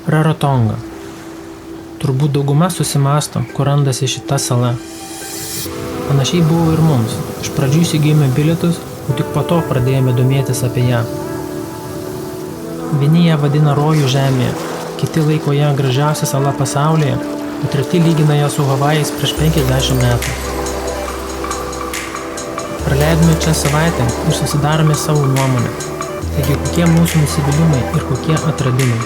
Rarotonga. Turbūt dauguma susimąsto, kur randasi šita sala. Panašiai buvo ir mums. Iš pradžių įsigijome bilietus, o tik po to pradėjome domėtis apie ją. Vieni ją vadina rojų žemėje, kiti laiko ją gražiausia sala pasaulyje, o treti lygina ją su Havajais prieš 50 metų. Praleidome čia savaitę ir susidarome savo nuomonę. Taigi kokie mūsų nusivylimai ir kokie atradimai.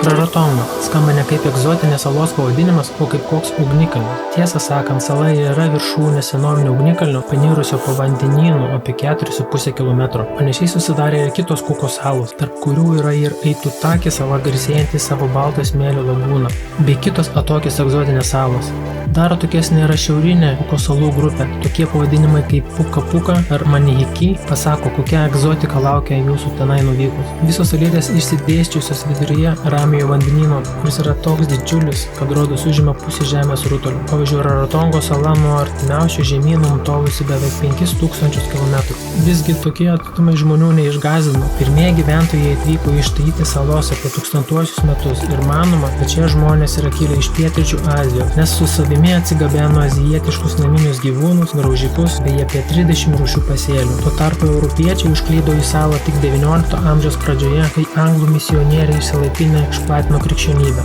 Rarotonga skamba ne kaip egzotinės salos pavadinimas, o kaip koks ugnikalnis. Tiesą sakant, sala yra viršūnė senovinio ugnikalnio, panirusio po vandenynu apie 4,5 km. Panašiai susidarė ir kitos Kuko salos, tarp kurių yra ir Aitutaki sala garsėjanti savo balto smėlio lagūną, bei kitos atokės egzotinės salos. Dar tokiesnė yra šiaurinė Kuko salų grupė. Tokie pavadinimai kaip Puka Puka ar Manihiki pasako, kokia egzotika laukia jūsų tenai nuvykus. Visos salietės išsidėsčiusios viduryje Ramiojo vandenyno, kuris yra toks didžiulis, kad rodos užima pusę žemės rutulio. Pavyzdžiui, Rarotongo sala nuo artimiausių žemynų nutolusi beveik 5000 km. Visgi tokie atstumai žmonių neišgąsdino. Pirmieji gyventojai atvyko ištyti salos apie 1000 metus ir manoma, kad šie žmonės yra kilę iš pietryčių Azijos, nes su savimi atsigabeno azijietiškus naminius gyvūnus, graužikus bei apie 30 rūšių pasėlių. Tuo tarpu europiečiai užklydo į salą tik XIX amžiaus pradžioje, kai anglų misionieriai išsilaipinę išplatino krikščionybę.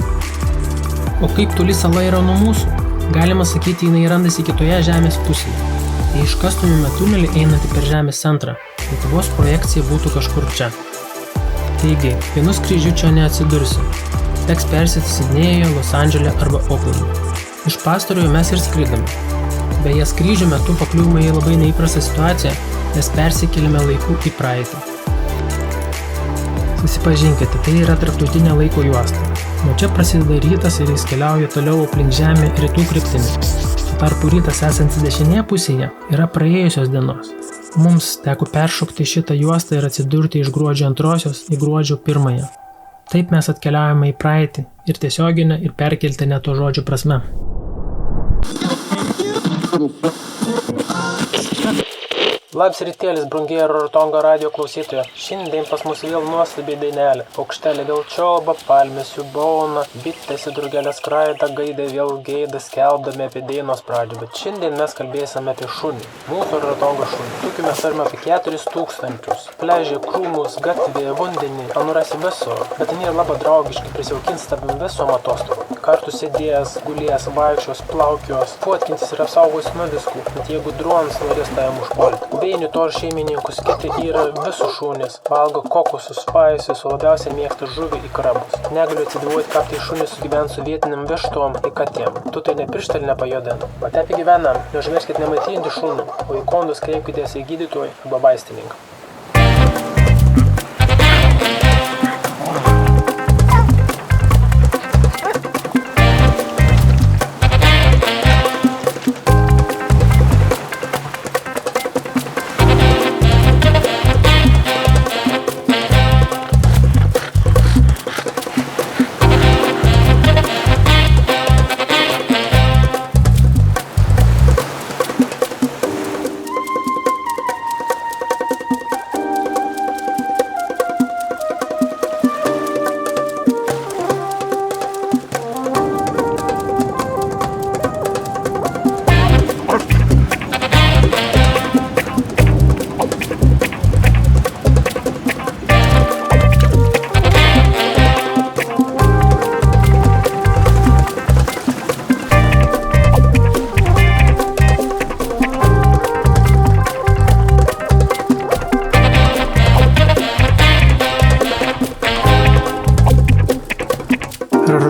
O kaip toli sala yra nuo mūsų? Galima sakyti, jinai randasi kitoje žemės pusėje. Jei iškastumėme tunelį einantį per žemės centrą, Lietuvos projekcija būtų kažkur čia. Taigi, vienu skrydžiu čia neatsidursi. Teks persėti Sidnėjuje, Los Andžele arba Oklande. Iš pastarojo mes ir skridome. Beje, skrydžio metu pakliuvome į labai neįprastą situaciją, nes persikėlėme laiku į praeitį. Susipažinkite, tai yra tarptautinė laiko juosta. Nuo čia prasideda rytas ir jis keliauja toliau aplink žemę rytų kryptimi. Tuo tarpu rytas esantis dešinėje pusėje yra praėjusios dienos. Mums teko peršokti šitą juostą ir atsidurti iš gruodžio 2 į gruodžio 1. Taip mes atkeliaujame į praeitį ir tiesioginę ir perkeltinę to žodžio prasme. Labas rytėlis, brangieji Rarotonga radijo klausytojo. Šiandien pas mus vėl nuostabiai dainelė. Paukštelė vėl čiolba, palmės jų bauna, bitės į drugelės skraidą, gaidai vėl geida, skelbdami apie dainos pradžią. Bet šiandien mes kalbėsime apie šunį. Mūsų Rarotonga šunį. Tokių mes turime apie 4000. Pležė, krūmus, gatvėje, vandenį, anurasi viso. Bet ten yra labai draugiški, prisijaukins tavim visom atostogom. Kartu sėdėjęs, gulėjęs, vaikščios, plaukios, fotkinsis ir apsaugos nuo viskų. Bet jeigu dronas norės tavim užpolti. Beinių to šeimininkus kiti yra visų šunys, valgo kokosus, spajus, o labiausiai mėgsta žuvį į krabus. Negaliu atsidėvoti, kaip tai šunys sugyvent su vietiniam vištom į katėm. Tu tai ne pirštelį nepajodina. Bet apie gyvenam, neužmirškit nemaitinti šunų, o į kondus kreipkitės į gydytoją arba vaistininką.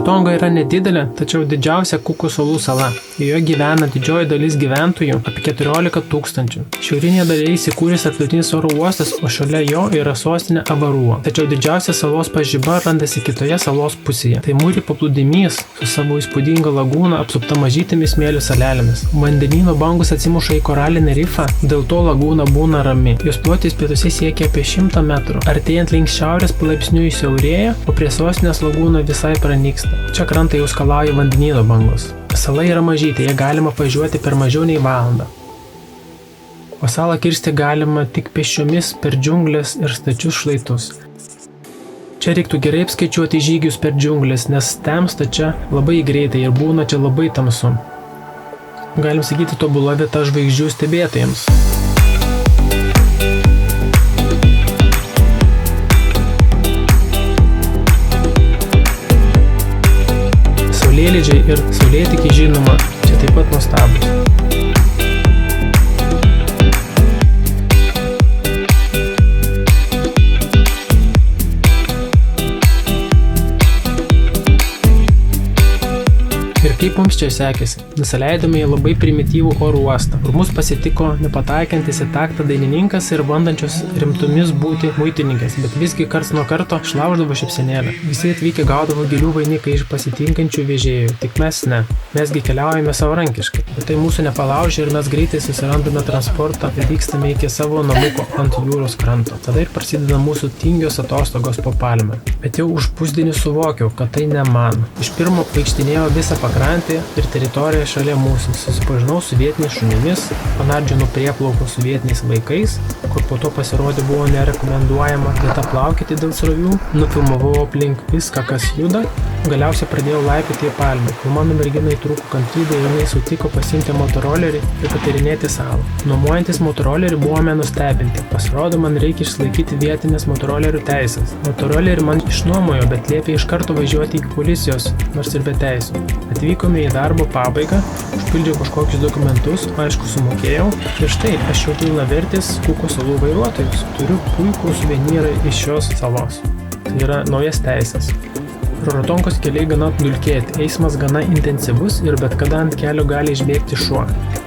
Rarotonga yra nedidelė, tačiau didžiausia Kukų salų sala. Joje gyvena didžioji dalis gyventojų, apie 14 000. Šiaurinėje dalyje įsikūręs tarptautinis oro uostas, o šalia jo yra sostinė Avarua. Tačiau didžiausia salos pažiba randasi kitoje salos pusėje. Tai Muri paplūdimys su savo įspūdinga lagūna apsupta mažytėmis smėlio salelėmis. Vandenyno bangos atsimuša į koralinį rifą, dėl to lagūna būna rami. Jos plotis pietuose siekia apie 100 metrų. Artėjant link šiaurės palaipsniui siaurėja, o prie sostinės lagūna visai pranyksta. Čia krantą jau skalauja vandenyno bangos. Sala yra mažytė, ją galima važiuoti per mažiau nei valandą. O salą kirsti galima tik pėsčiomis per džiunglės ir stačius šlaitus. Čia reiktų gerai apskaičiuoti žygius per džiunglės, nes temsta čia labai greitai ir būna čia labai tamsu. Galim sakyti, tobula vieta žvaigždžių stebėtojams. Saulėlydžiai ir saulėtekiai, žinoma, čia taip pat nuostabūs. Ir kaip mums čia sekėsi? Nusileidome į labai primityvų oro uostą, kur mus pasitiko nepataikantis į taktą dainininkas ir bandančios rimtomis būti muitininkės, bet visgi karts nuo karto šlauždavo šypsenėlę. Visi atvykę gaudavo gėlių vainiką iš pasitinkančių vežėjų, tik mes ne. Mesgi keliaujame savarankiškai, bet tai mūsų nepalaužė ir mes greitai susirandame transportą ir vykstame iki savo namuko ant jūros kranto. Tada ir prasideda mūsų tingios atostogos po palme. Bet jau už pusdienį suvokiau, kad tai ne man. Iš pirmo vaikštinėjau visą pakrantį ir teritoriją šalia mūsų. Susipažinau su vietiniais šunimis, panardžiau prieplaukų su vietiniais vaikais, kur po to pasirodė buvo nerekomenduojama vieta plaukioti dėl srovių, nufilmavau aplink viską, kas juda, galiausiai pradėjau laipioti į palmę. Kol mano merginai trūko kantrybė ir jinai sutiko pasiimti motorolerį ir patyrinėti salą. Nuomojantis motorolerį buvome nustebinti. Pasirodo, man reikia išlaikyti vietinės motorolerių teisės. Motorolerį man išnuomojo, bet liepė iš karto važiuoti iki policijos, nors ir be teisų. Atvykome į darbo pabaigą, užpildžiau kažkokius dokumentus, aišku, sumokėjau ir štai, aš jau pilnavertis Kukų salų vairuotojas. Turiu puikų suvenyrą iš šios salos. Tai yra naujas teisės. Rarotongos keliai gana dulkėti, eismas gana intensyvus ir bet kada ant kelio gali išbėgti šuo.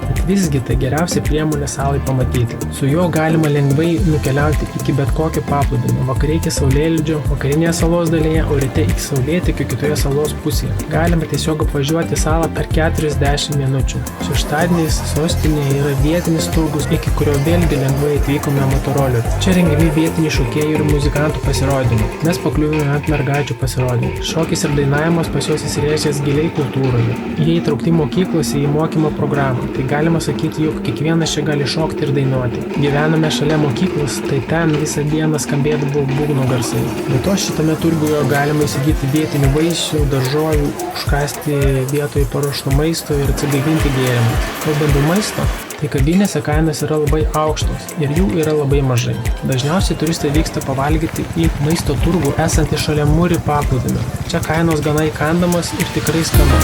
Bet visgi tai geriausia priemonė salai pamatyti. Su juo galima lengvai nukeliauti iki bet kokio paplūdimio, vakare iki saulėlydžio, vakarinėje salos dalyje, o ryte iki saulėtekio kitoje salos pusėje. Galima tiesiog apvažiuoti salą per 40 minučių. Šeštadieniais sostinėje yra vietinis turgus, iki kurio vėlgi lengvai atvykome motoroleriu. Čia rengiami vietiniai šokėjų ir muzikantų pasirodymai. Mes pakliuvome ant mergaičių pasirodymų. Šokis ir dainavimas pas juos įsirėžęs giliai kultūroje. Jie įtraukti mokyklose į mokymo programą, tai galima sakyti, jog kiekvienas čia gali šokti ir dainuoti. Gyvename šalia mokyklos, tai ten visą dieną skambėdavo būgnų garsai. Be to šitame turguje galima įsigyti vietinių vaisių, daržovių, užkasti vietoje paruošto maisto ir atsigaivinti gėrimą. Kalbant dėl maisto, tai kavinėse kainos yra labai aukštos ir jų yra labai mažai. Dažniausiai turistai vyksta pavalgyti į maisto turgų esantį šalia Muri paplūdimio. Čia kainos gana įkandamos ir tikrai skanu.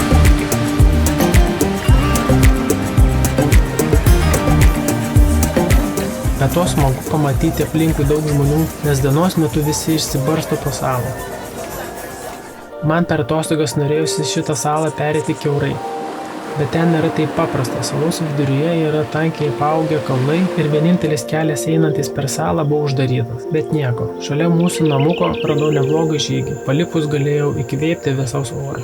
Be to smagu pamatyti aplinkui daug žmonių, nes dienos metu visi išsibarsto po salą. Man per atostogas norėjusi šitą salą perėti kiaurai. Bet ten nėra taip paprasta. Salos viduryje yra tankiai paaugę kalnai ir vienintelis kelias einantis per salą buvo uždarytas. Bet nieko. Šalia mūsų namuko radau neblogą žygį. Palikus galėjau įkvėpti visaus oro.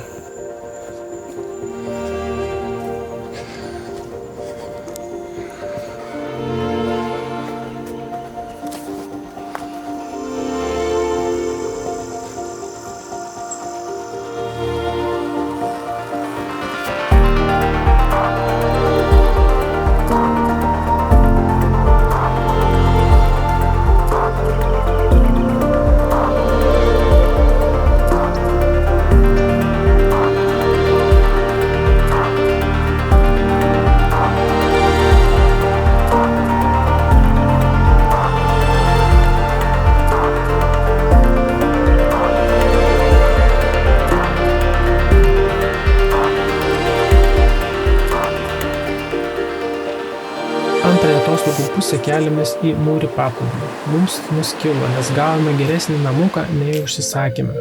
atostogų pusę keliamės į Muri paplūdimį. Mums nuskilo, nes gavome geresnį namuką, nei užsisakėme.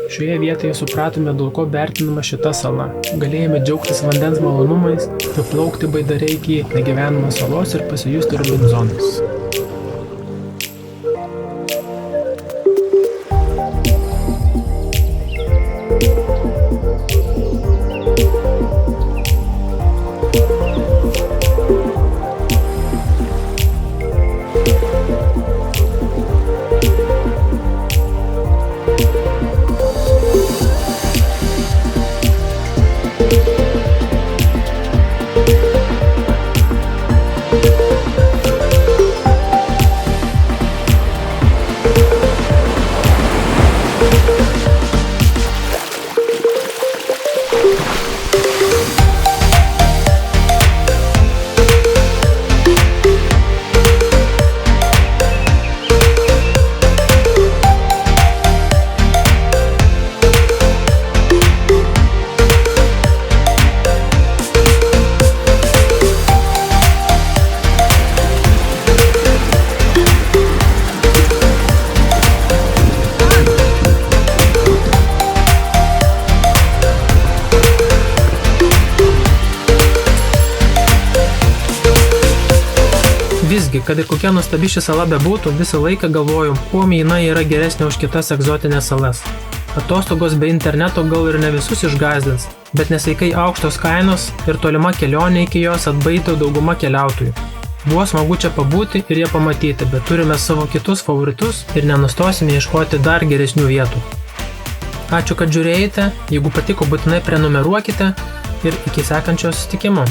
Šioje vietoje supratome, dėl ko vertinama šita sala. Galėjome džiaugtis vandens malonumais, priplaukti baidare iki negyvenamos salos ir pasijusti Robinzonais. Visgi, kad ir kokia nuostabi ši sala bebūtų, visą laiką galvojau, kuo jinai yra geresnė už kitas egzotinės salas. Atostogos be interneto gal ir ne visus išgąsdins, bet nesveikai aukštos kainos ir tolima kelionė iki jos atbaido dauguma keliautojų. Buvo smagu čia pabūti ir ją pamatyti, bet turime savo kitus favoritus ir nenustosime ieškoti dar geresnių vietų. Ačiū, kad žiūrėjote, jeigu patiko, būtinai prenumeruokite ir iki sekančio susitikimo.